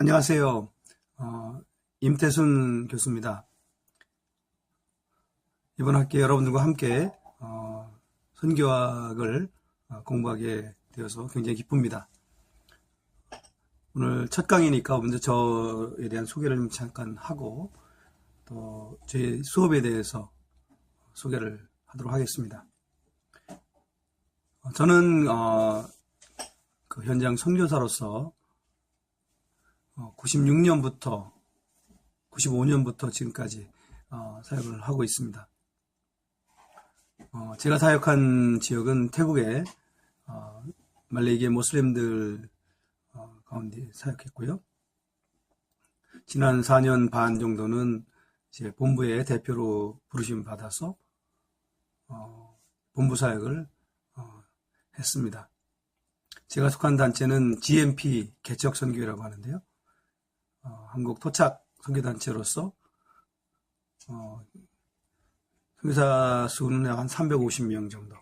안녕하세요. 임태순 교수입니다. 이번 학기에 여러분들과 함께 선교학을 공부하게 되어서 굉장히 기쁩니다. 오늘 첫 강의니까 먼저 저에 대한 소개를 좀 잠깐 하고 또 제 수업에 대해서 소개를 하도록 하겠습니다. 저는 그 현장 선교사로서 96년부터 95년부터 지금까지 사역을 하고 있습니다. 제가 사역한 지역은 태국의 말레이계 모슬림들 가운데 사역했고요. 지난 4년 반 정도는 이제 본부의 대표로 부르심 받아서 본부 사역을 했습니다. 제가 속한 단체는 GMP 개척선교회라고 하는데요. 한국 토착 선교단체로서 선교사 수는 한 350명 정도,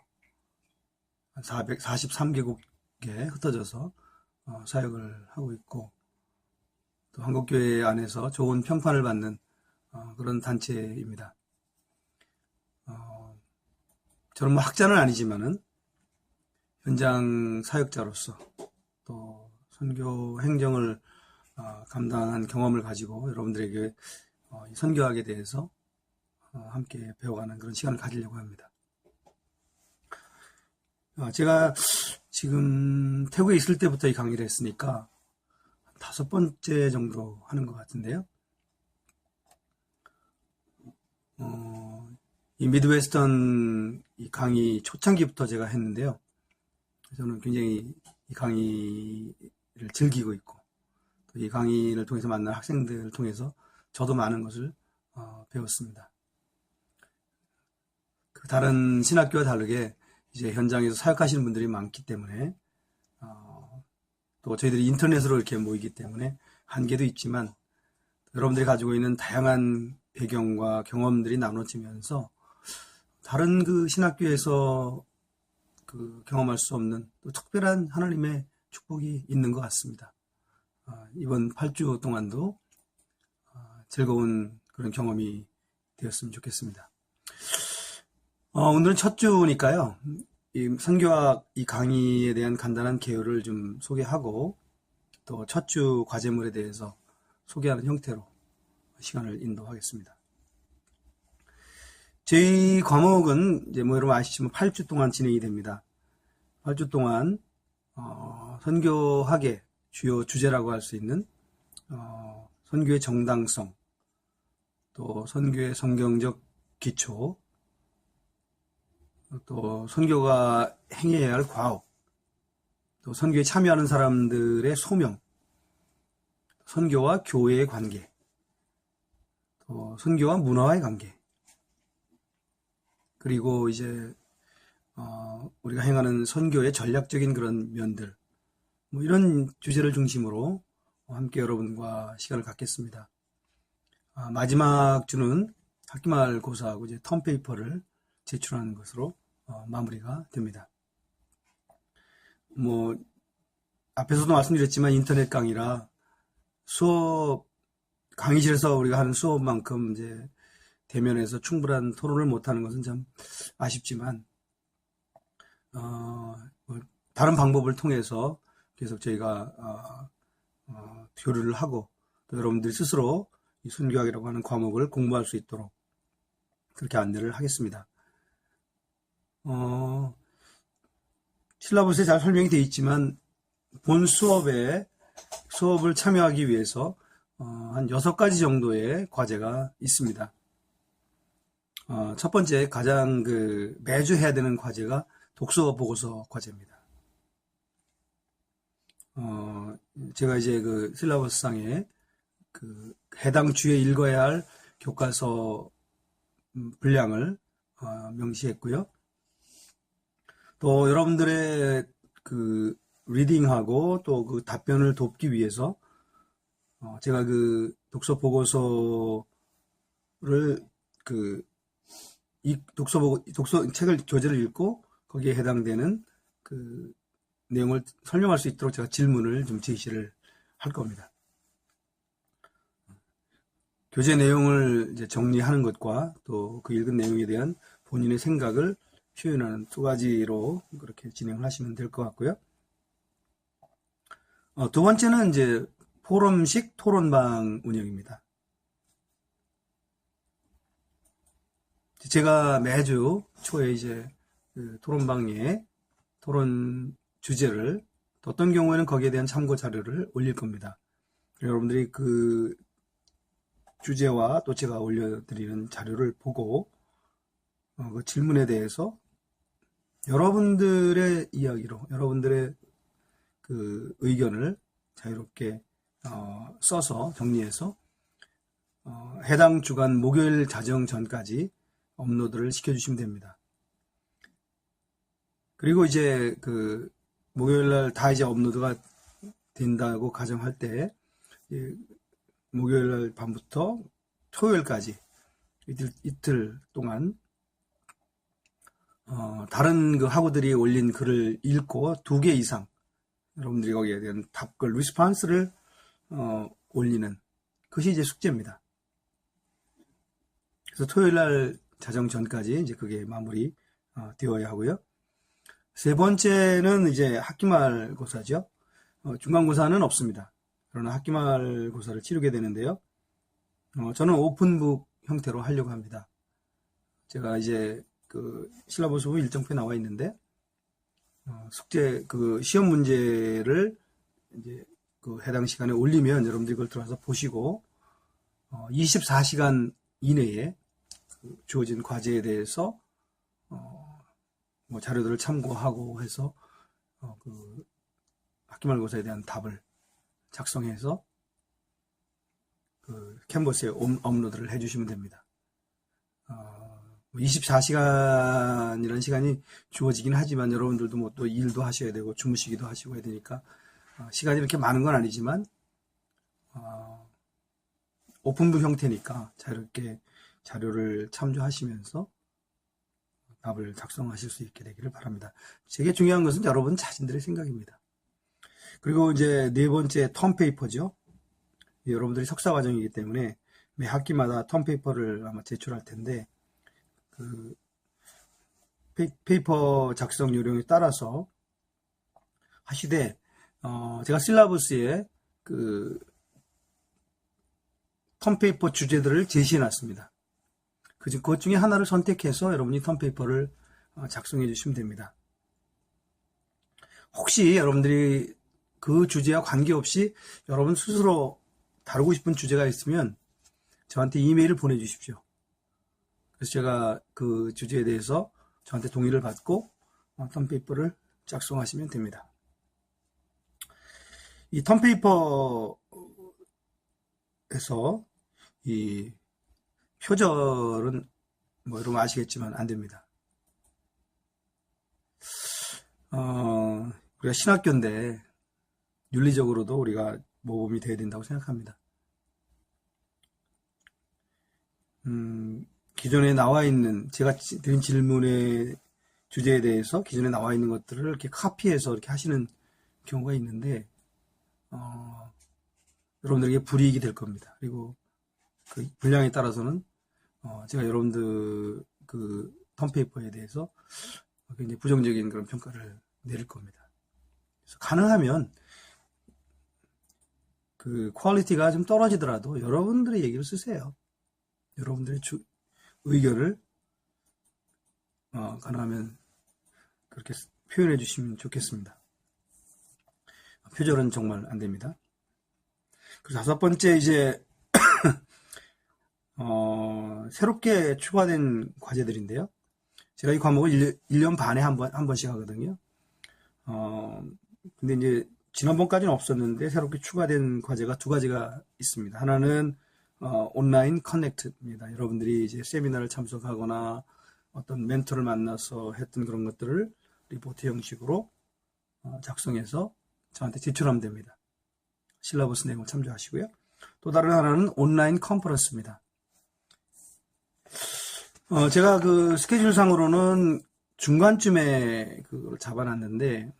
443개국에 흩어져서 사역을 하고 있고, 또 한국교회 안에서 좋은 평판을 받는 그런 단체입니다. 저는 뭐 학자는 아니지만은 현장 사역자로서 또 선교 행정을 감당한 경험을 가지고 여러분들에게 선교학에 대해서 함께 배워가는 그런 시간을 가지려고 합니다. 제가 지금 태국에 있을 때부터 이 강의를 했으니까 5번째 정도 하는 것 같은데요. 이 미드웨스턴 이 강의 초창기부터 제가 했는데요. 저는 굉장히 이 강의를 즐기고 있고, 또 이 강의를 통해서 만난 학생들을 통해서 저도 많은 것을 배웠습니다. 그 다른 신학교와 다르게 이제 현장에서 사역하시는 분들이 많기 때문에 또 저희들이 인터넷으로 이렇게 모이기 때문에 한계도 있지만 여러분들이 가지고 있는 다양한 배경과 경험들이 나눠지면서 다른 그 신학교에서 그 경험할 수 없는 또 특별한 하나님의 축복이 있는 것 같습니다. 이번 8주 동안도 즐거운 그런 경험이 되었으면 좋겠습니다. 오늘은 첫 주니까요. 이 선교학 이 강의에 대한 간단한 개요를 좀 소개하고 또 첫 주 과제물에 대해서 소개하는 형태로 시간을 인도하겠습니다. 저희 과목은 이제 뭐 여러분 아시지만 8주 동안 진행이 됩니다. 8주 동안 선교학의 주요 주제라고 할 수 있는 선교의 정당성, 또 선교의 성경적 기초, 또 선교가 행해야 할 과업, 또 선교에 참여하는 사람들의 소명, 선교와 교회의 관계, 또 선교와 문화와의 관계, 그리고 이제 우리가 행하는 선교의 전략적인 그런 면들, 뭐 이런 주제를 중심으로 함께 여러분과 시간을 갖겠습니다. 마지막 주는 학기말 고사하고 이제 텀페이퍼를 제출하는 것으로 마무리가 됩니다. 뭐 앞에서도 말씀드렸지만 인터넷 강의라 수업 강의실에서 우리가 하는 수업만큼 이제 대면에서 충분한 토론을 못하는 것은 참 아쉽지만 뭐 다른 방법을 통해서 계속 저희가 교류를 하고 또 여러분들이 스스로 이 선교학이라고 하는 과목을 공부할 수 있도록 그렇게 안내를 하겠습니다. 실라버스에 잘 설명이 되어 있지만 본 수업을 참여하기 위해서 한 6가지 정도의 과제가 있습니다. 첫 번째 가장 매주 해야 되는 과제가 독서 보고서 과제입니다. 제가 이제 그 실라버스상에 해당 주에 읽어야 할 교과서 분량을 명시했고요. 또 여러분들의 리딩하고 또 그 답변을 돕기 위해서 제가 독서 보고서를 독서 책을 교재를 읽고 거기에 해당되는 내용을 설명할 수 있도록 제가 질문을 좀 제시를 할 겁니다. 교재 내용을 이제 정리하는 것과 또 그 읽은 내용에 대한 본인의 생각을 표현하는 두 가지로 그렇게 진행을 하시면 될 것 같고요. 두 번째는 이제 포럼식 토론방 운영입니다. 제가 매주 초에 이제 그 토론방에 토론 주제를 또 어떤 경우에는 거기에 대한 참고 자료를 올릴 겁니다. 여러분들이 그 주제와 또 제가 올려드리는 자료를 보고 그 질문에 대해서 여러분들의 이야기로 여러분들의 그 의견을 자유롭게 써서 정리해서 해당 주간 목요일 자정 전까지 업로드를 시켜주시면 됩니다. 그리고 이제 그 목요일날 다 이제 업로드가 된다고 가정할 때 목요일날 밤부터 토요일까지 이틀 동안 다른 그 학우들이 올린 글을 읽고 2개 이상 여러분들이 거기에 대한 답글, 리스폰스를 올리는 그것이 이제 숙제입니다. 그래서 토요일날 자정 전까지 이제 그게 마무리 되어야 하고요. 세 번째는 이제 학기말고사죠. 중간고사는 없습니다. 그러나 학기말고사를 치르게 되는데요. 저는 오픈북 형태로 하려고 합니다. 제가 이제 그 실라버스 일정표에 나와 있는데 숙제 그 시험 문제를 이제 그 해당 시간에 올리면 여러분들이 그걸 들어가서 보시고 24시간 이내에 그 주어진 과제에 대해서 뭐 자료들을 참고하고 해서 그 학기말고사에 대한 답을 작성해서 그 캔버스에 업로드를 해주시면 됩니다. 24시간이라는 시간이 주어지긴 하지만 여러분들도 뭐 또 일도 하셔야 되고 주무시기도 하시고 해야 되니까 시간이 이렇게 많은 건 아니지만 오픈북 형태니까 자유롭게 자료를 참조하시면서 답을 작성하실 수 있게 되기를 바랍니다. 제게 중요한 것은 여러분 자신들의 생각입니다. 그리고 이제 네 번째 텀페이퍼죠. 여러분들이 석사 과정이기 때문에 매 학기마다 텀페이퍼를 아마 제출할 텐데 그 페이퍼 작성 요령에 따라서 하시되 제가 실라버스에 그 텀페이퍼 주제들을 제시해 놨습니다. 그것 중에 하나를 선택해서 여러분이 텀페이퍼를 작성해 주시면 됩니다. 혹시 여러분들이 그 주제와 관계없이 여러분 스스로 다루고 싶은 주제가 있으면 저한테 이메일을 보내주십시오. 그래서 제가 그 주제에 대해서 저한테 동의를 받고 텀페이퍼를 작성하시면 됩니다. 이 텀페이퍼에서 이 표절은 뭐 여러분 아시겠지만 안 됩니다. 우리가 신학교인데 윤리적으로도 우리가 모범이 돼야 된다고 생각합니다. 기존에 나와 있는 제가 드린 질문의 주제에 대해서 기존에 나와 있는 것들을 이렇게 카피해서 이렇게 하시는 경우가 있는데 여러분들에게 불이익이 될 겁니다. 그리고 그 분량에 따라서는 제가 여러분들 그 텀페이퍼에 대해서 굉장히 부정적인 그런 평가를 내릴 겁니다. 그래서 가능하면 그 퀄리티가 좀 떨어지더라도 여러분들의 얘기를 쓰세요. 여러분들의 의견을 가능하면 그렇게 표현해 주시면 좋겠습니다. 표절은 정말 안 됩니다. 그리고 다섯 번째 이제 새롭게 추가된 과제들인데요. 제가 이 과목을 1년 반에 한 번씩 하거든요. 근데 이제 지난번까지는 없었는데 새롭게 추가된 과제가 두 가지가 있습니다. 하나는 온라인 커넥트입니다. 여러분들이 이제 세미나를 참석하거나 어떤 멘토를 만나서 했던 그런 것들을 리포트 형식으로 작성해서 저한테 제출하면 됩니다. 실라버스 내용을 참조하시고요. 또 다른 하나는 온라인 컨퍼런스입니다. 제가 그 스케줄상으로는 중간쯤에 그걸 잡아놨는데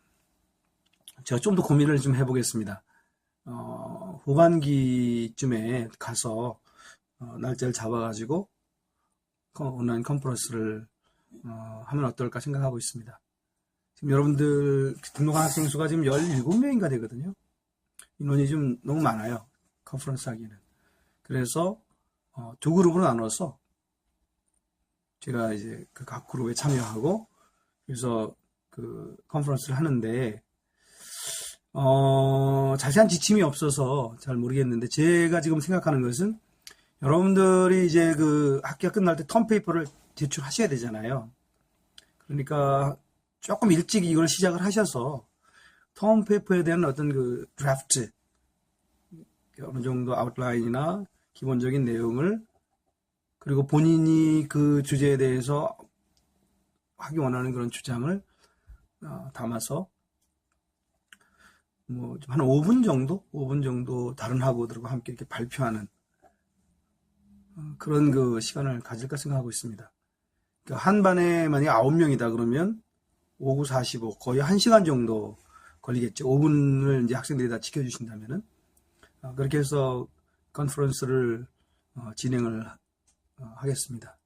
제가 좀 더 고민을 좀 해보겠습니다. 후반기쯤에 가서 날짜를 잡아가지고 온라인 컨퍼런스를 하면 어떨까 생각하고 있습니다. 지금 여러분들 등록한 학생 수가 지금 17명인가 되거든요. 인원이 좀 너무 많아요. 컨퍼런스 하기는. 그래서 두 그룹으로 나눠서 제가 이제 그 각 그룹에 참여하고 그래서 그 컨퍼런스를 하는데 자세한 지침이 없어서 잘 모르겠는데 제가 지금 생각하는 것은 여러분들이 이제 그 학기가 끝날 때 텀페이퍼를 제출하셔야 되잖아요. 그러니까 조금 일찍 이걸 시작을 하셔서 텀페이퍼에 대한 어떤 그 드래프트 어느 정도 아웃라인이나 기본적인 내용을 그리고 본인이 그 주제에 대해서 하기 원하는 그런 주장을 담아서 뭐 한 5분 정도 다른 학우들과 함께 이렇게 발표하는 그런 그 시간을 가질까 생각하고 있습니다. 그러니까 한 반에 만약에 9명이다 그러면 5, 9, 45 거의 1시간 정도 걸리겠죠. 5분을 이제 학생들이 다 지켜주신다면은 그렇게 해서 컨퍼런스를 진행을 하겠습니다.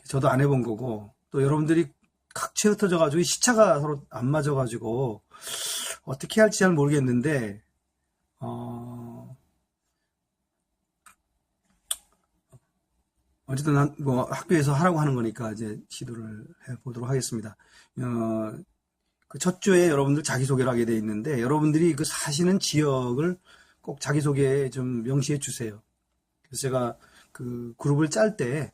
저도 안 해본 거고 또 여러분들이 각처에 흩어져 가지고 시차가 서로 안 맞아 가지고 어떻게 할지 잘 모르겠는데 어쨌든 뭐 학교에서 하라고 하는 거니까 이제 시도를 해보도록 하겠습니다. 그 첫 주에 여러분들 자기소개를 하게 돼 있는데 여러분들이 그 사시는 지역을 꼭 자기소개에 좀 명시해 주세요. 그래서 제가 그 그룹을 짤 때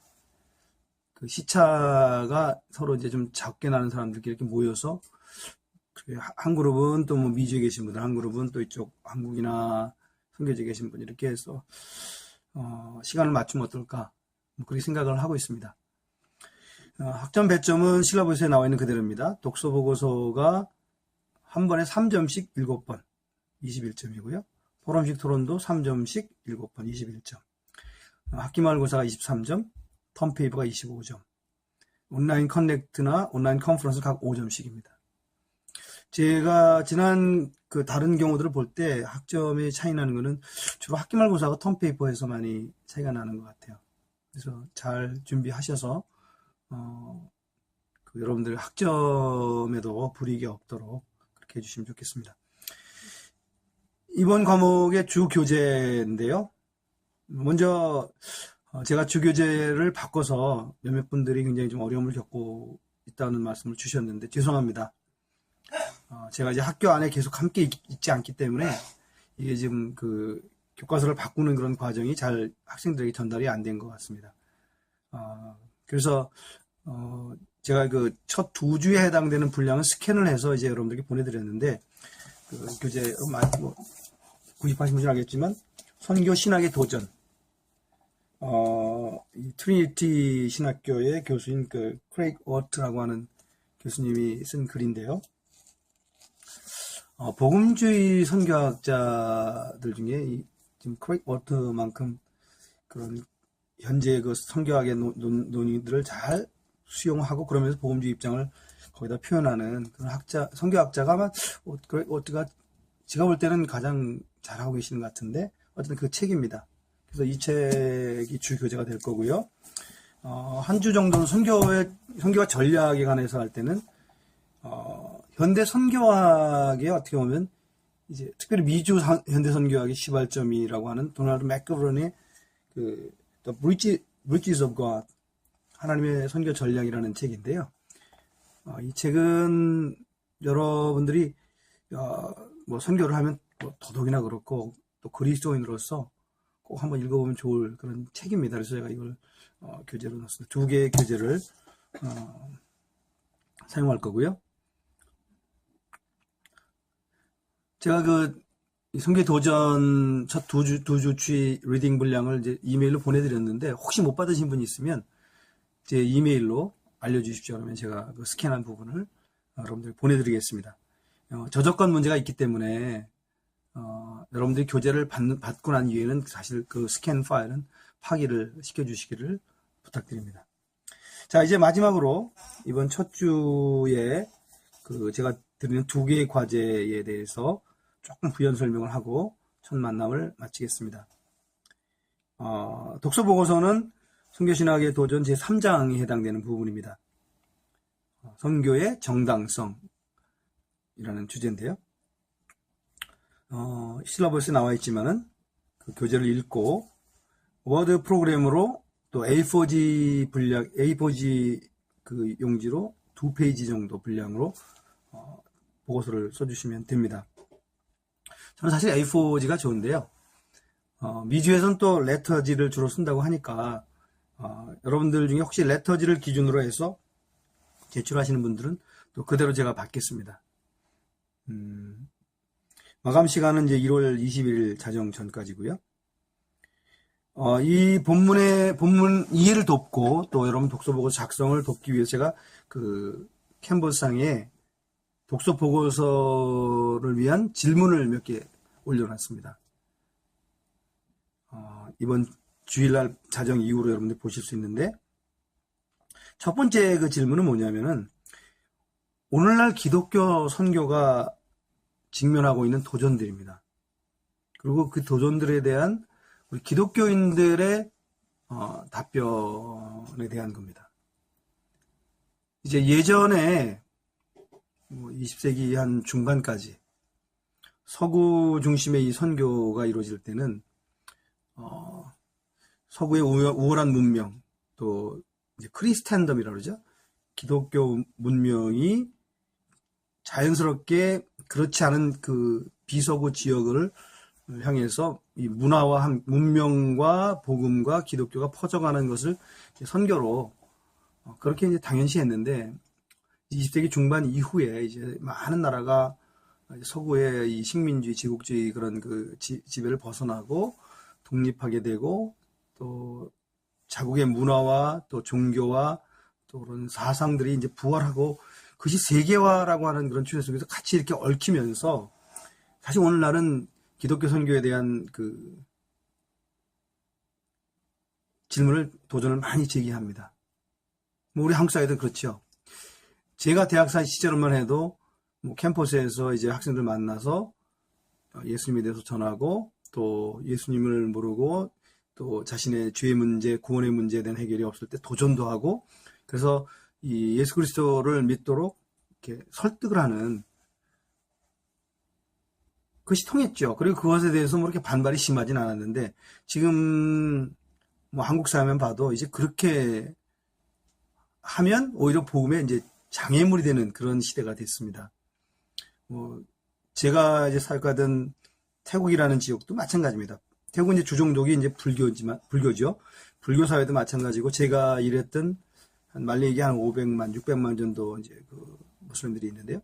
그 시차가 서로 이제 좀 적게 나는 사람들끼리 이렇게 모여서 한 그룹은 또 뭐 미주에 계신 분들, 한 그룹은 또 이쪽 한국이나 선교지에 계신 분 이렇게 해서 시간을 맞추면 어떨까 뭐 그렇게 생각을 하고 있습니다. 학점 배점은 실라버스에 나와 있는 그대로입니다. 독서 보고서가 한 번에 3점씩 7번 21점이고요. 포럼식 토론도 3점씩 7번 21점. 학기말고사가 23점, 텀페이퍼가 25점. 온라인 커넥트나 온라인 컨퍼런스 각 5점씩입니다. 제가 지난 그 다른 경우들을 볼 때 학점의 차이 나는 거는 주로 학기말고사가 텀페이퍼에서 많이 차이가 나는 것 같아요. 그래서 잘 준비하셔서 그 여러분들 학점에도 불이익이 없도록 그렇게 해주시면 좋겠습니다. 이번 과목의 주 교재인데요. 먼저 제가 주 교재를 바꿔서 몇몇 분들이 굉장히 좀 어려움을 겪고 있다는 말씀을 주셨는데 죄송합니다. 제가 이제 학교 안에 계속 함께 있지 않기 때문에 이게 지금 그 교과서를 바꾸는 그런 과정이 잘 학생들에게 전달이 안 된 것 같습니다. 그래서 제가 그 첫 2주에 해당되는 분량을 스캔을 해서 이제 여러분들께 보내드렸는데 그 교재 뭐 구입하신 분은 알겠지만 선교 신학의 도전 이 트리니티 신학교의 교수인 그 크레이그 워트라고 하는 교수님이 쓴 글인데요. 복음주의 선교학자들 중에 지금 크레이그 워트만큼 그런 현재 그 선교학의 논의들을 잘 수용하고 그러면서 복음주의 입장을 거기다 표현하는 그런 선교학자가 아마 워트가 제가 볼 때는 가장 잘하고 계시는 것 같은데 어쨌든 그 책입니다. 그래서 이 책이 주 교재가 될 거고요. 한 주 정도는 선교와 전략에 관해서 할 때는 현대 선교학에 어떻게 보면 이제 특별히 미주 현대 선교학의 시발점이라고 하는 도널드 맥그브런의 그 The Bridges of God 하나님의 선교 전략이라는 책인데요. 이 책은 여러분들이 뭐 선교를 하면 뭐 더더욱이나 그렇고 또 그리스도인으로서 꼭 한번 읽어보면 좋을 그런 책입니다. 그래서 제가 이걸 교재로 넣었습니다. 2개의 교재를 사용할 거고요. 제가 그 성경 도전 첫 두 주치 리딩 분량을 이제 이메일로 보내드렸는데 혹시 못 받으신 분이 있으면 제 이메일로 알려주십시오. 그러면 제가 그 스캔한 부분을 여러분들 보내드리겠습니다. 저작권 문제가 있기 때문에 여러분들이 교재를 받고 난 이후에는 사실 그 스캔 파일은 파기를 시켜주시기를 부탁드립니다. 자, 이제 마지막으로 이번 첫 주에 그 제가 드리는 2개의 과제에 대해서 조금 부연 설명을 하고 첫 만남을 마치겠습니다. 독서보고서는 선교신학의 도전 제3장에 해당되는 부분입니다. 선교의 정당성이라는 주제인데요. 실라버스에 나와 있지만은 그 교재를 읽고 워드 프로그램으로 또 A4G 분량, A4G 그 용지로 2페이지 정도 분량으로 보고서를 써주시면 됩니다. 저는 사실 A4G가 좋은데요. 미주에서는 또 레터지를 주로 쓴다고 하니까 여러분들 중에 혹시 레터지를 기준으로 해서 제출하시는 분들은 또 그대로 제가 받겠습니다. 마감 시간은 이제 1월 21일 자정 전까지고요. 이 본문 이해를 돕고 또 여러분 독서보고서 작성을 돕기 위해서 제가 그 캔버스상에 독서보고서를 위한 질문을 몇 개 올려놨습니다. 이번 주일날 자정 이후로 여러분들 보실 수 있는데, 첫 번째 그 질문은 뭐냐면은 오늘날 기독교 선교가 직면하고 있는 도전들입니다. 그리고 그 도전들에 대한 우리 기독교인들의 답변에 대한 겁니다. 이제 예전에 20세기 한 중반까지 서구 중심의 이 선교가 이루어질 때는 서구의 우월한 문명, 또 이제 크리스텐덤이라고 그러죠. 기독교 문명이 자연스럽게 그렇지 않은 그 비서구 지역을 향해서 이 문명과 복음과 기독교가 퍼져가는 것을 선교로 그렇게 이제 당연시했는데, 20세기 중반 이후에 이제 많은 나라가 서구의 이 식민주의, 제국주의 그런 그 지배를 벗어나고 독립하게 되고, 또 자국의 문화와 또 종교와 또 그런 사상들이 이제 부활하고, 그것이 세계화라고 하는 그런 추세 속에서 같이 이렇게 얽히면서, 사실 오늘날은 기독교 선교에 대한 그 질문을, 도전을 많이 제기합니다. 우리 한국 사회도 그렇죠. 제가 대학생 시절만 해도 캠퍼스에서 이제 학생들 만나서 예수님에 대해서 전하고, 또 예수님을 모르고 또 자신의 죄의 문제, 구원의 문제에 대한 해결이 없을 때 도전도 하고, 그래서 이 예수 그리스도를 믿도록 이렇게 설득을 하는 그것이 통했죠. 그리고 그것에 대해서 뭐 이렇게 반발이 심하진 않았는데, 지금 뭐 한국 사회만 봐도 이제 그렇게 하면 오히려 복음에 이제 장애물이 되는 그런 시대가 됐습니다. 제가 이제 사역하던 태국이라는 지역도 마찬가지입니다. 태국은 이제 주종족이 이제 불교죠. 불교 사회도 마찬가지고, 제가 일했던 한 말레이기 한 500만, 600만 정도 이제 그 무슬림들이 있는데요.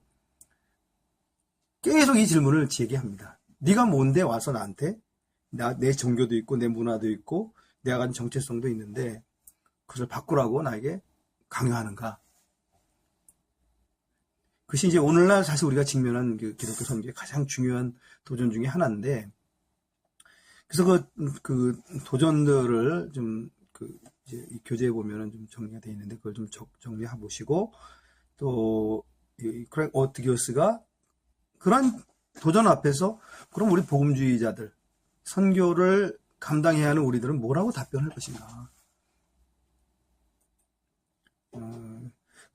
계속 이 질문을 제기합니다. 네가 뭔데 와서 나한테 내 종교도 있고 내 문화도 있고 내가 가진 정체성도 있는데 그것을 바꾸라고 나에게 강요하는가? 그것이 이제 오늘날 사실 우리가 직면한 그 기독교 선교의 가장 중요한 도전 중에 하나인데, 그래서 그 도전들을 좀 이제 이 교재에 보면은 좀 정리가 되어 있는데, 그걸 좀 정리해 보시고, 또 크랙 오티교스가 그런 도전 앞에서 그럼 우리 복음주의자들, 선교를 감당해야 하는 우리들은 뭐라고 답변할 것인가?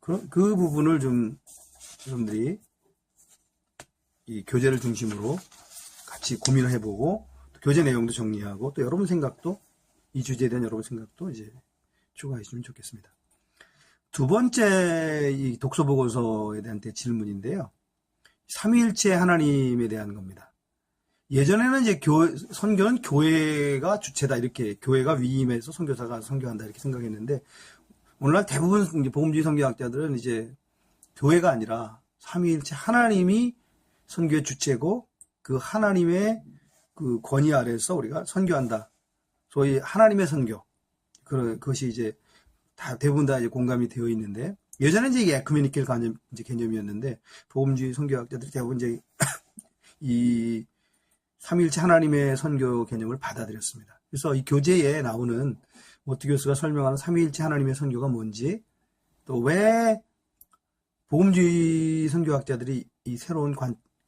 그 부분을 좀 여러분들이 이 교재를 중심으로 같이 고민을 해보고, 또 교재 내용도 정리하고, 또 여러분 생각도, 이 주제에 대한 여러분 생각도 이제 추가해 주시면 좋겠습니다. 두 번째 이 독서보고서에 대한 질문인데요. 삼위일체 하나님에 대한 겁니다. 예전에는 이제 선교는 교회가 주체다, 이렇게 교회가 위임해서 선교사가 선교한다 이렇게 생각했는데, 오늘날 대부분 이제 복음주의 선교학자들은 이제 교회가 아니라 삼위일체 하나님이 선교의 주체고, 그 하나님의 그 권위 아래에서 우리가 선교한다. 소위 하나님의 선교. 그것이 이제 대부분 다 이제 공감이 되어 있는데, 예전에 이제 에쿠메니컬 개념이었는데, 복음주의 선교학자들이 대부분 이제 이 삼위일체 하나님의 선교 개념을 받아들였습니다. 그래서 이 교재에 나오는 오티교스가 설명하는 삼위일체 하나님의 선교가 뭔지, 또 왜 복음주의 선교학자들이 이 새로운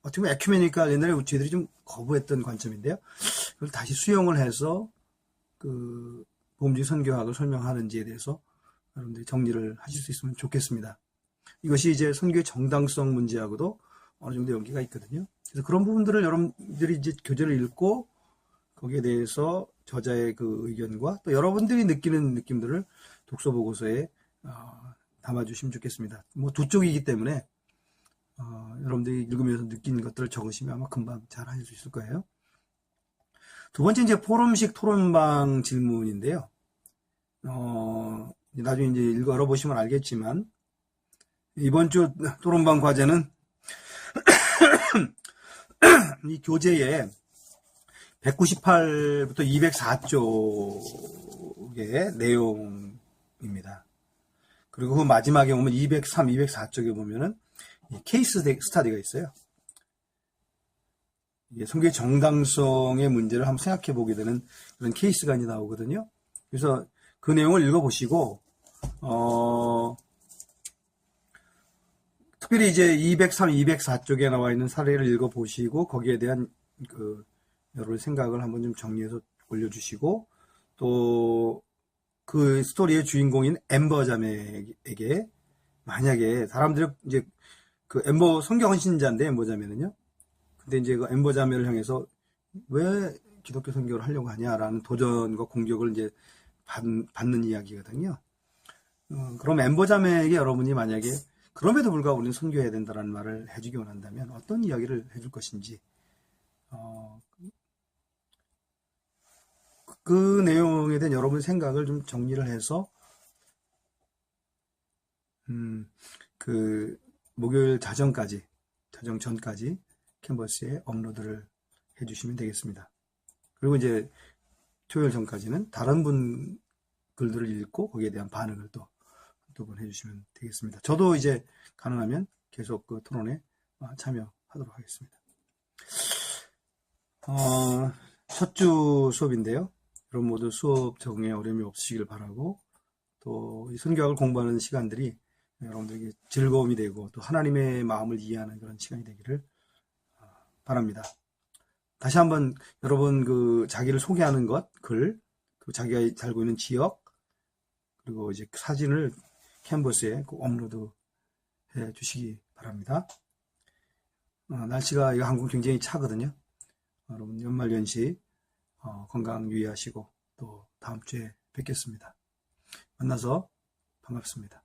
어떻게 보면 에큐메니컬, 옛날에 저희들이 좀 거부했던 관점인데요, 그걸 다시 수용을 해서 그 복음주의 선교학을 설명하는지에 대해서 여러분들이 정리를 하실 수 있으면 좋겠습니다. 이것이 이제 선교의 정당성 문제하고도 어느 정도 연계가 있거든요. 그래서 그런 부분들을 여러분들이 이제 교재를 읽고 거기에 대해서 저자의 그 의견과 또 여러분들이 느끼는 느낌들을 독서 보고서에 담아주시면 좋겠습니다. 뭐 두 쪽이기 때문에 여러분들이 읽으면서 느낀 것들을 적으시면 아마 금방 잘 하실 수 있을 거예요. 두 번째 이제 포럼식 토론방 질문인데요. 나중에 이제 열어보시면 알겠지만 이번 주 토론방 과제는 이 교재에 198부터 204쪽의 내용입니다. 그리고 그 마지막에 보면 203, 204쪽에 보면은 케이스 스타디가 있어요. 이게 선교의 정당성의 문제를 한번 생각해 보게 되는 그런 케이스가 이제 나오거든요. 그래서 그 내용을 읽어보시고, 특별히 이제 203, 204쪽에 나와 있는 사례를 읽어보시고, 거기에 대한 여러 생각을 한번 좀 정리해서 올려주시고, 또 그 스토리의 주인공인 엠버 자매에게 만약에 사람들이 이제 그 엠버 성경 헌신자인데 엠버 자매는요. 근데 이제 그 엠버 자매를 향해서 왜 기독교 선교를 하려고 하냐라는 도전과 공격을 이제 받는 이야기거든요. 그럼 엠버 자매에게 여러분이 만약에 그럼에도 불구하고 우리는 선교해야 된다라는 말을 해주기 원한다면 어떤 이야기를 해줄 것인지 그 내용에 대한 여러분의 생각을 좀 정리를 해서 그 목요일 자정 전까지 캔버스에 업로드를 해주시면 되겠습니다. 그리고 이제 토요일 전까지는 다른 분 글들을 읽고 거기에 대한 반응을 또 두 번 해주시면 되겠습니다. 저도 이제 가능하면 계속 그 토론에 참여하도록 하겠습니다. 첫 주 수업인데요. 여러분 모두 수업 적응에 어려움이 없으시길 바라고 또 이 선교학을 공부하는 시간들이 여러분들에게 즐거움이 되고 또 하나님의 마음을 이해하는 그런 시간이 되기를 바랍니다. 다시 한번 여러분 그 자기를 소개하는 글, 그 자기가 살고 있는 지역, 그리고 이제 사진을 캔버스에 꼭 업로드 해 주시기 바랍니다. 날씨가 한국 굉장히 차거든요. 여러분 연말연시 건강 유의하시고 또 다음 주에 뵙겠습니다. 만나서 반갑습니다.